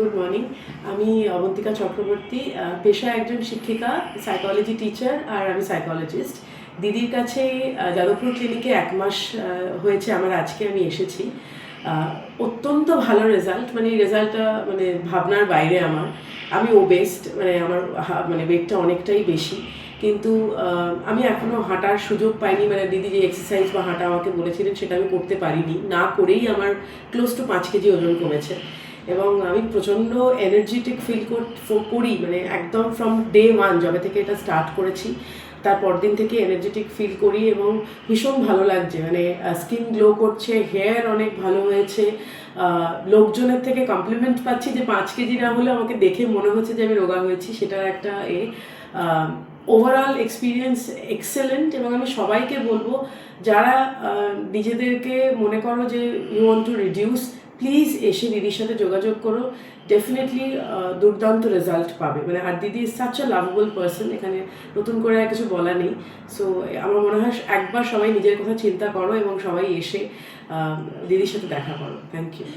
Good morning. আমি অবন্তিকা চক্রবর্তী, পেশায় একজন শিক্ষিকা, সাইকোলজি টিচার, আর আমি সাইকোলজিস্ট। দিদির কাছে যাদবপুর ক্লিনিকে 1 মাস হয়েছে আমার, আজকে আমি এসেছি। অত্যন্ত ভালো রেজাল্ট, মানে এই রেজাল্টটা মানে ভাবনার বাইরে আমার। আমি ওবেস্ট, মানে আমার মানে ওয়েটটা অনেকটাই বেশি, কিন্তু আমি এখনও হাঁটার সুযোগ পাইনি। মানে দিদি যে এক্সারসাইজ বা হাঁটা আমাকে বলেছিলেন সেটা আমি করতে পারিনি, না করেই আমার ক্লোজ টু 5 কেজি ওজন কমেছে। এবং আমি প্রচণ্ড এনার্জেটিক ফিল করি, মানে একদম ফ্রম ডে 1 যবে থেকে এটা স্টার্ট করেছি তারপর দিন থেকে এনার্জেটিক ফিল করি এবং ভীষণ ভালো লাগছে। মানে স্কিন গ্লো করছে, হেয়ার অনেক ভালো হয়েছে, লোকজনের থেকে কমপ্লিমেন্ট পাচ্ছি যে 5 কেজি না হলে আমাকে দেখে মনে হচ্ছে যে আমি রোগা হয়েছি, সেটার একটা ওভারঅল এক্সপিরিয়েন্স এক্সেলেন্ট। এবং আমি সবাইকে বলবো, যারা নিজেদেরকে মনে করো যে you want to reduce, please এসে দিদির সাথে যোগাযোগ করো, ডেফিনেটলি দুর্দান্ত রেজাল্ট পাবে। মানে আর দিদি is such a lovable person, এখানে নতুন করে আর কিছু বলা নেই। সো আমার মনে হয় একবার সবাই নিজের কথা চিন্তা করো এবং সবাই এসে দিদির সাথে দেখা করো। Thank you.